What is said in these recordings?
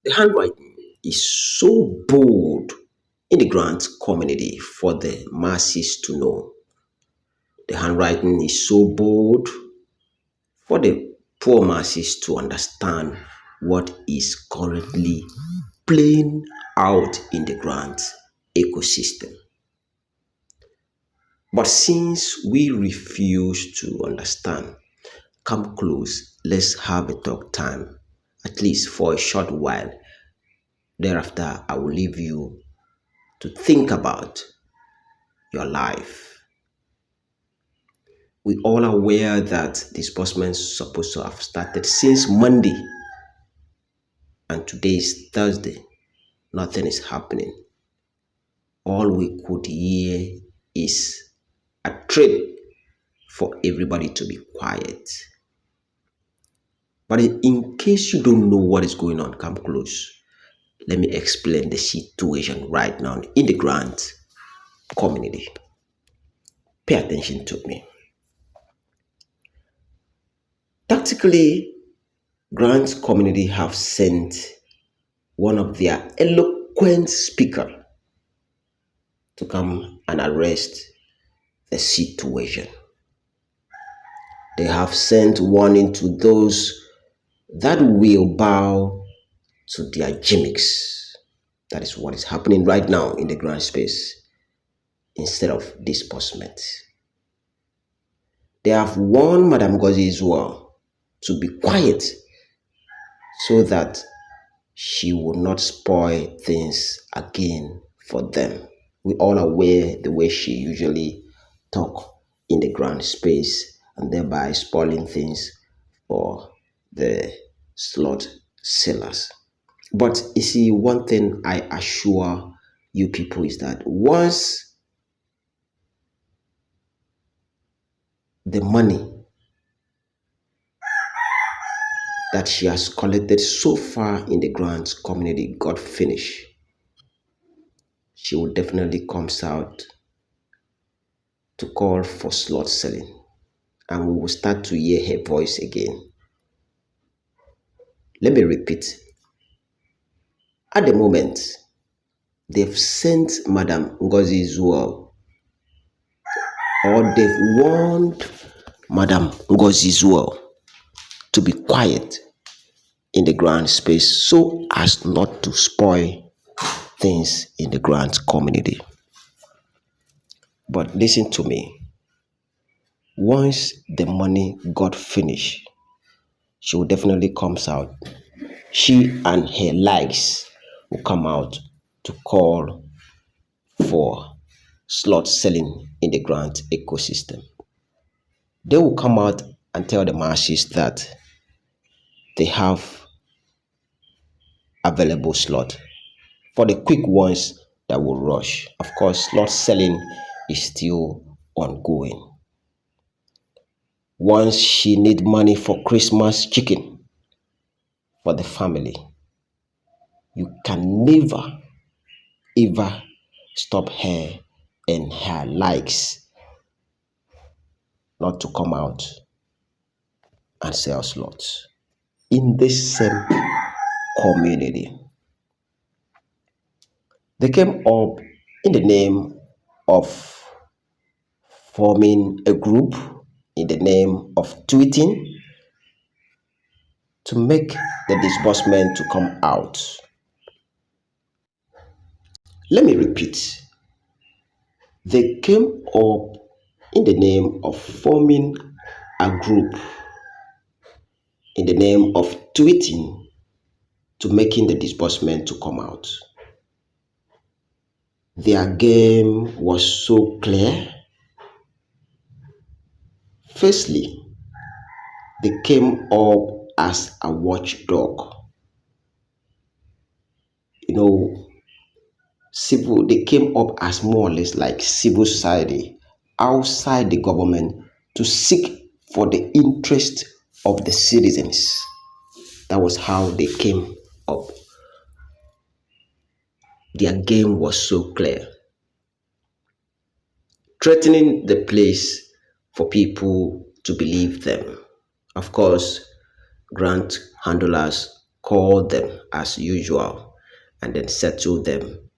The handwriting is so bold in the grant community for the masses to know. The handwriting is so bold for the poor masses to understand what is currently playing out in the grant ecosystem. But since we refuse to understand, come close, let's have a talk time, at least for a short while. Thereafter, I will leave you to think about your life. We all are aware that disbursement is supposed to have started since Monday, and today is Thursday. Nothing is happening. All we could hear is a threat for everybody to be quiet. But in case you don't know what is going on, come close. Let me explain the situation right now in the grant community. Pay attention to me. Tactically, grant community have sent one of their eloquent speaker to come and arrest the situation. They have sent warning to those that will bow to their gimmicks. That is what is happening right now in the grant space instead of disbursement. They have warned Madam Ngozi Israel to be quiet so that she will not spoil things again for them. We all aware the way she usually talk in the grant space and thereby spoiling things for the slot sellers. But you see, one thing I assure you people is that once the money that she has collected so far in the grant community got finished, she will definitely comes out to call for slot selling, and we will start to hear her voice again. Let me repeat. At the moment, they've sent Madam Ngozi Israel, or they've warned Madam Ngozi Israel to be quiet in the grant space so as not to spoil things in the grant community. But listen to me. Once the money got finished, she will definitely comes out. She and her likes will come out to call for slot selling in the grant ecosystem. They will come out and tell the masses that they have available slot for the quick ones that will rush. Of course, slot selling is still ongoing. Once she need money for Christmas chicken for the family, you can never ever stop her and her likes not to come out and sell slots in this same community. They came up in the name of forming a group, in the name of tweeting to make the disbursement to come out. Let me repeat. They came up in the name of forming a group, in the name of tweeting to making the disbursement to come out. Their game was so clear. Firstly, they came up as a watchdog. They came up as more or less like civil society outside the government to seek for the interest of the citizens. That was how they came up. Their game was so clear, threatening the place for people to believe them. Of course, grant handlers call them as usual, and then settle them.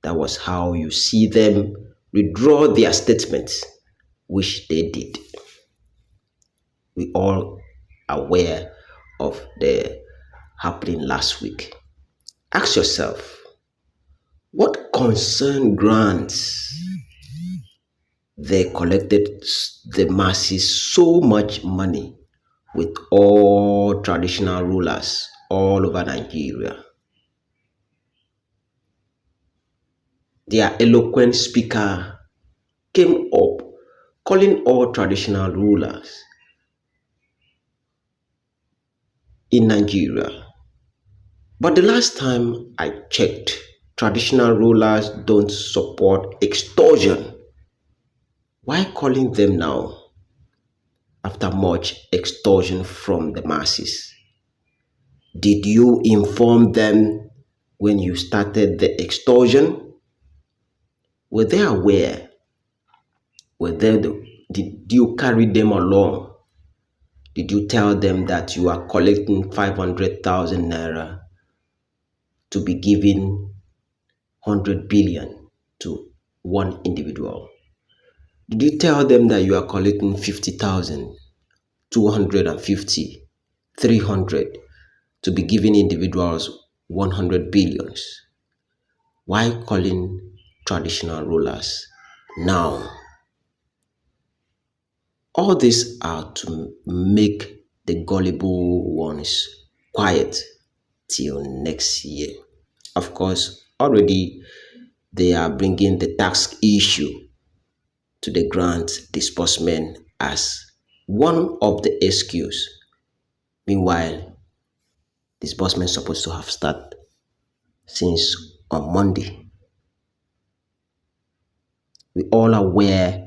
That was how you see them withdraw their statements, which they did. We all aware of the happening last week. Ask yourself, what concern grants they collected the masses so much money with all traditional rulers all over Nigeria? Their eloquent speaker came up calling all traditional rulers in Nigeria. But the last time I checked, traditional rulers don't support extortion. Why calling them now after much extortion from the masses? Did you inform them when you started the extortion? Were they aware? Did you carry them along? Did you tell them that you are collecting 500,000 naira to be given 100 billion to one individual? Did you tell them that you are collecting 50,000, 250, 300 to be giving individuals 100 billions? Why calling traditional rulers now? All these are to make the gullible ones quiet till next year. Of course, already they are bringing the tax issue to the grant disbursement as one of the excuse. Meanwhile, disbursement is supposed to have started since on Monday. We all aware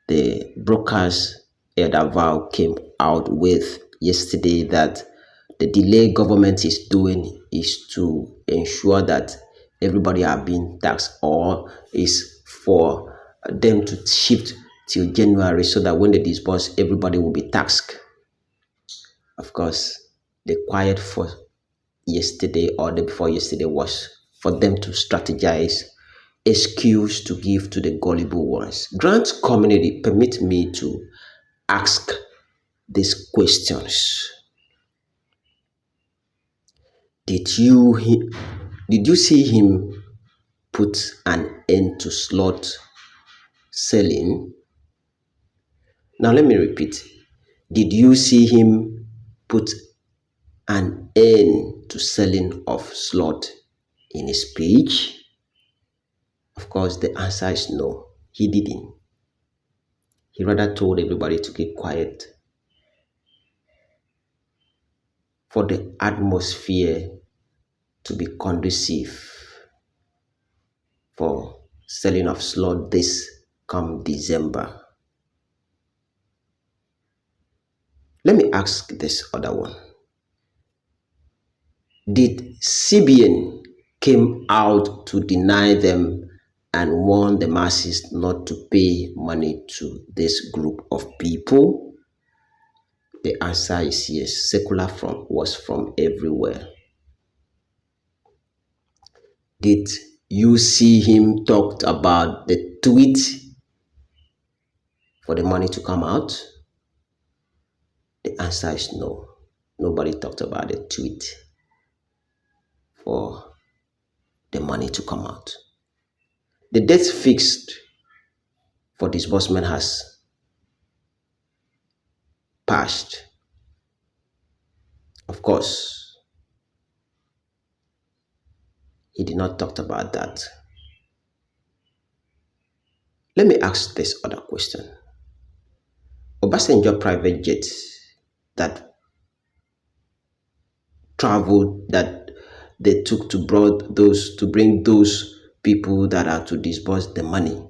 the brokers Edaval came out with yesterday that the delay government is doing is to ensure that everybody are being taxed, or is for them to shift till January so that when they disburse, everybody will be taxed. Of course, the quiet for yesterday or the before yesterday was for them to strategize excuse to give to the gullible ones. Grant community, permit me to ask these questions. Did you did you see him put an end to slot selling? Now let me repeat. Did you see him put an end to selling of slot in his speech? Of course, the answer is no. He didn't. He rather told everybody to keep quiet for the atmosphere to be conducive for selling of slot this come December. Let me ask this other one. Did CBN came out to deny them and warn the masses not to pay money to this group of people? The answer is yes. Secular was from everywhere. Did you see him talked about the tweet for the money to come out? The answer is no. Nobody talked about the tweet for the money to come out. The date fixed for disbursement has passed. Of course, he did not talk about that. Let me ask this other question. Obasanjo private jet that traveled, that they took to bring those people that are to disburse the money,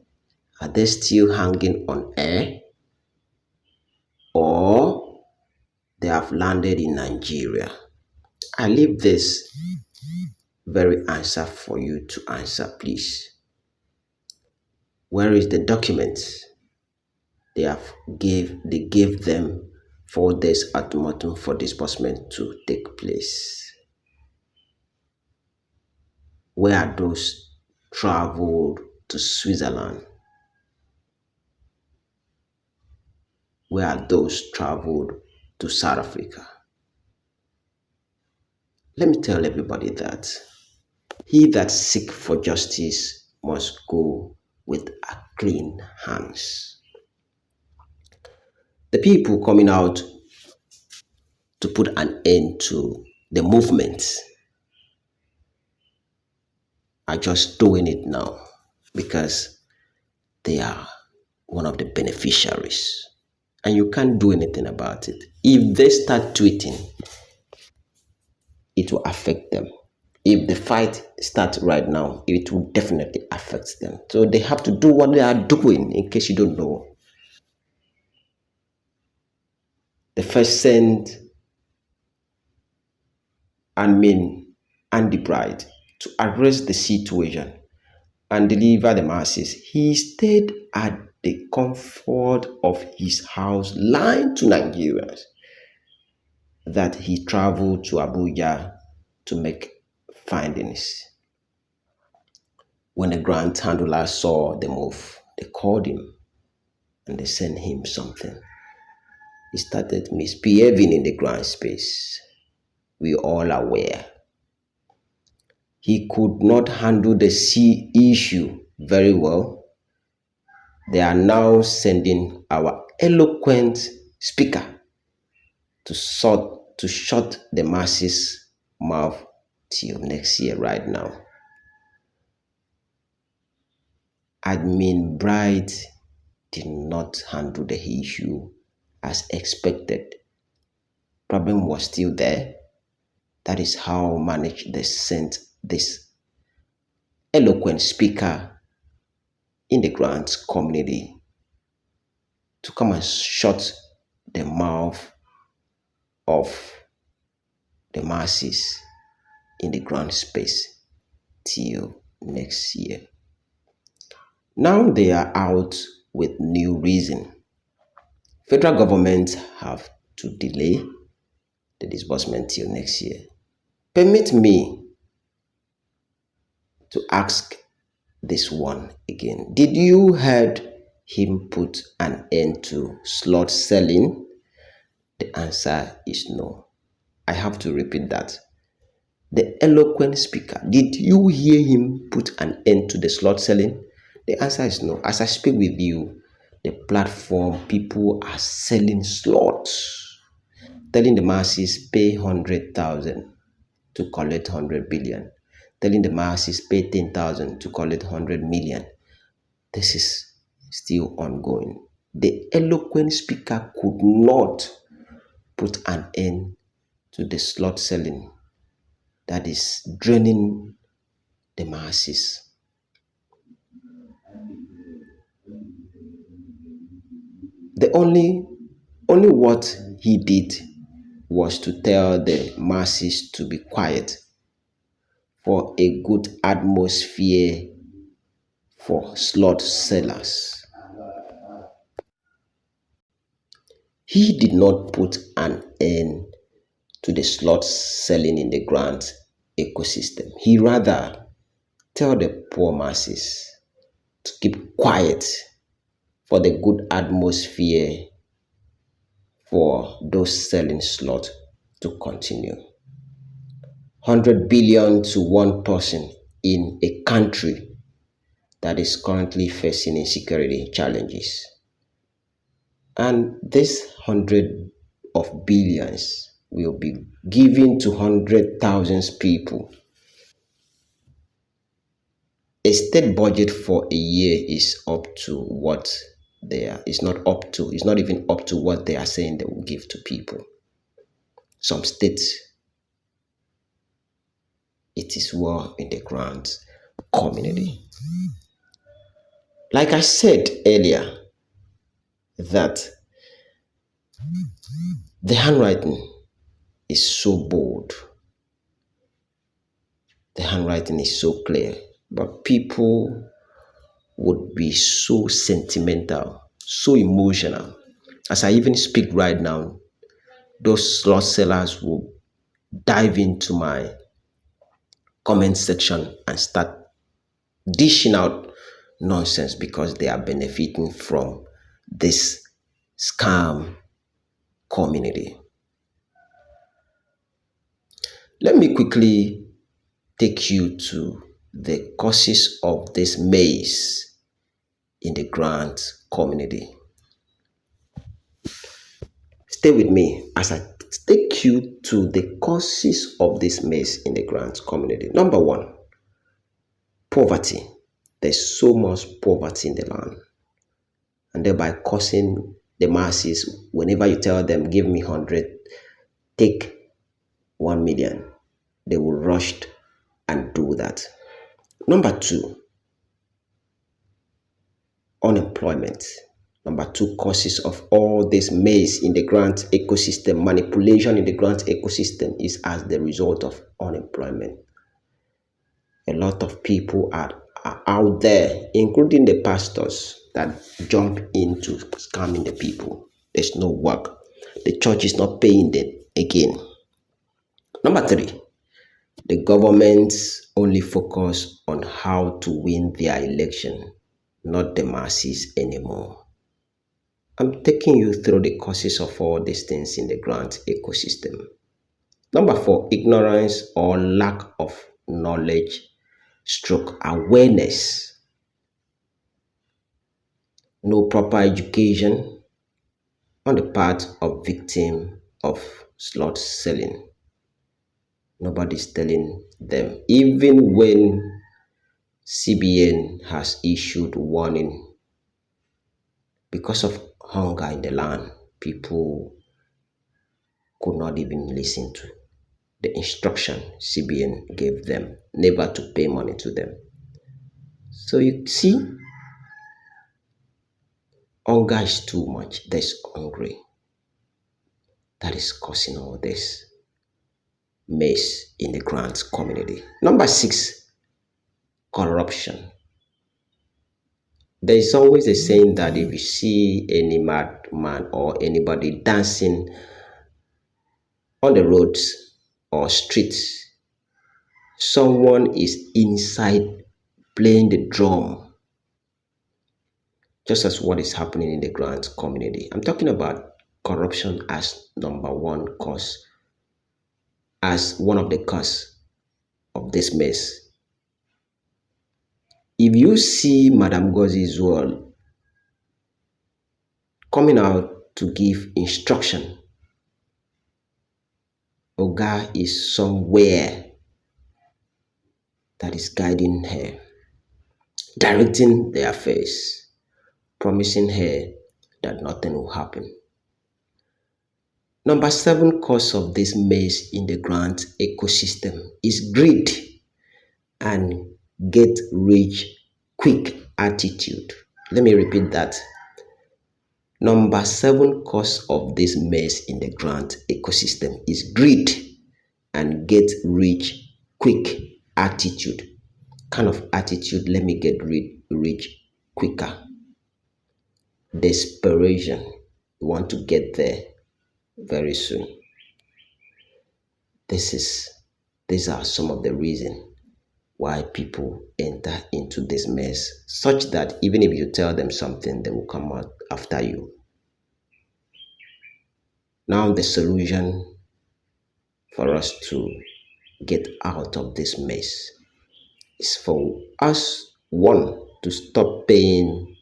are they still hanging on air, or they have landed in Nigeria? I leave this very answer for you to answer, please. Where is the document they gave them 4 days ultimatum for disbursement to take place. Where are those traveled to Switzerland? Where are those traveled to South Africa? Let me tell everybody that he that seek for justice must go with a clean hands. The people coming out to put an end to the movement are just doing it now because they are one of the beneficiaries. And you can't do anything about it. If they start tweeting, it will affect them. If the fight starts right now, it will definitely affect them. So they have to do what they are doing, in case you don't know. They first sent Andy Bright to arrest the situation and deliver the masses. He stayed at the comfort of his house, lying to Nigerians that he traveled to Abuja to make findings. When the grant handler saw the move, they called him and they sent him something. He started misbehaving in the grant space. We all are aware. He could not handle the sea issue very well. They are now sending our eloquent speaker to shut the masses' mouth till next year right now. Admin Bright did not handle the issue as expected. Problem was still there. That is how managed they sent this eloquent speaker in the grant community to come and shut the mouth of the masses in the grant space till next year. Now they are out with new reason. Federal government have to delay the disbursement till next year. Permit me to ask this one again. Did you heard him put an end to slot selling? The answer is no. I have to repeat that. The eloquent speaker, did you hear him put an end to the slot selling? The answer is no. As I speak with you, the platform people are selling slots, telling the masses pay 100,000 to collect 100 billion, telling the masses pay 10,000 to collect 100 million. This is still ongoing. The eloquent speaker could not put an end to the slot selling that is draining the masses. The only what he did was to tell the masses to be quiet for a good atmosphere for slot sellers. He did not put an end to the slot selling in the grant ecosystem. He rather tell the poor masses to keep quiet for the good atmosphere for those selling slot to continue. 100 billion to one person in a country that is currently facing insecurity challenges. And this 100 of billions will be given to 100,000 people. A state budget for a year is up to what they are. It's not even up to what they are saying they will give to people. Some states, it is well in the grant community. Like I said earlier, that the handwriting is so bold, the handwriting is so clear, but people would be so sentimental, so emotional. As I even speak right now, those slot sellers will dive into my comment section and start dishing out nonsense because they are benefiting from this scam community. Let me quickly take you to the causes of this maze in the grant community. Stay with me as I take you to the causes of this maze in the grant community. Number one, poverty. There's so much poverty in the land, and thereby causing the masses, whenever you tell them, give me 100, take 1 million, they will rush and do that. Number two, unemployment. Number two causes of all this maze in the grant ecosystem, manipulation in the grant ecosystem, is as the result of unemployment. A lot of people are out there, including the pastors, that jump into scamming the people. There's no work. The church is not paying them again. Number three, the governments only focus on how to win their election, not the masses anymore. I'm taking you through the causes of all these things in the grant ecosystem. Number four, ignorance or lack of knowledge stroke awareness. No proper education on the part of victim of slot selling. Nobody's telling them. Even when CBN has issued warning because of hunger in the land, people could not even listen to the instruction CBN gave them, never to pay money to them. So you see, hunger is too much. There's hungry. That is causing all this mess in the grant community. Number six, corruption. There is always a saying that if you see any madman or anybody dancing on the roads or streets, someone is inside playing the drum, just as what is happening in the grant community. I'm talking about corruption as number one cause, as one of the cause of this mess. If you see Madam Ngozi Israel coming out to give instruction, Oga is somewhere that is guiding her, directing their affairs, promising her that nothing will happen. Number seven cause of this mess in the grant ecosystem is greed and get rich quick attitude. Let me repeat that. Number seven cause of this mess in the grant ecosystem is greed and get rich quick attitude. Kind of attitude, let me get rich quicker. Desperation, you want to get there very soon. These are some of the reasons why people enter into this mess, such that even if you tell them something, they will come out after you. Now the solution for us to get out of this mess is for us, one, to stop paying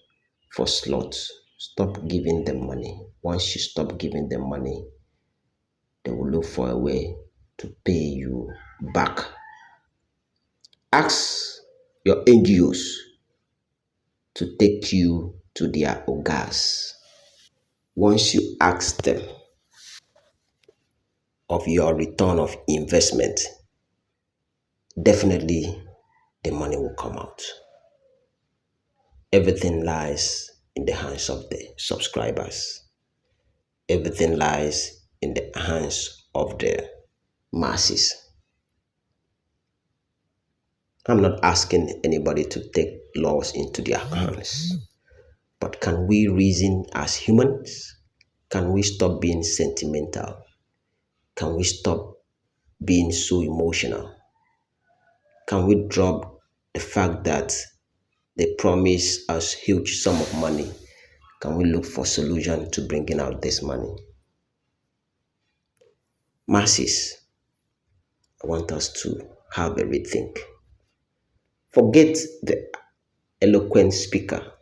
for slots. Stop giving them money. Once you stop giving them money, they will look for a way to pay you back. Ask your NGOs to take you to their ogas. Once you ask them of your return of investment, definitely the money will come out. Everything lies in the hands of the subscribers. Everything lies in the hands of the masses. I'm not asking anybody to take laws into their hands, but can we reason as humans? Can we stop being sentimental? Can we stop being so emotional? Can we drop the fact that they promise us huge sum of money? Can we look for solution to bringing out this money? Masses, I want us to have a rethink. Forget the eloquent speaker.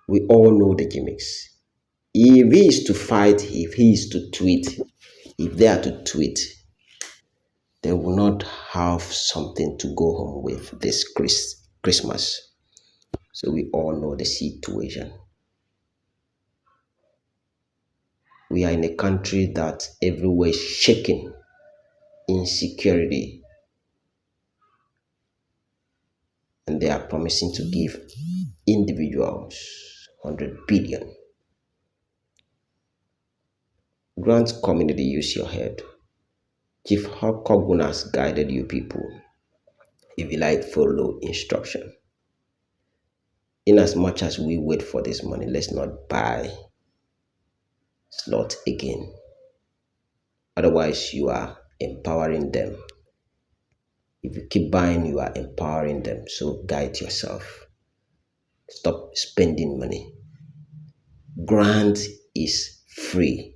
We all know the gimmicks. If he is to fight, if he is to tweet, if they are to tweet, they will not have something to go home with this Christmas. So we all know the situation. We are in a country that everywhere is shaking, insecurity, and they are promising to give individuals 100 billion. Grant community, use your head. Chief Kogun has guided you people. If you like, follow instruction. In as much as we wait for this money, let's not buy slot again. Otherwise, you are empowering them. If you keep buying, you are empowering them. So guide yourself. Stop spending money. Grant is free.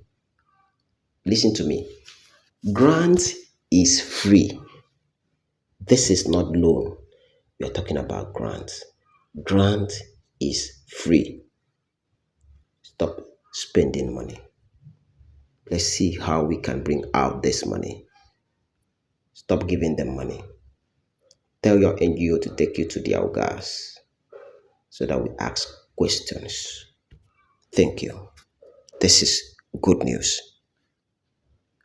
Listen to me. Grant is free. This is not loan. We are talking about grant. Grant is free. Stop spending money. Let's see how we can bring out this money. Stop giving them money. Tell your NGO to take you to the Uaag so that we ask questions. Thank you. This is good news.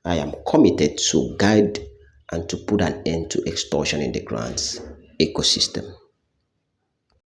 I am committed to guide and to put an end to extortion in the grants ecosystem.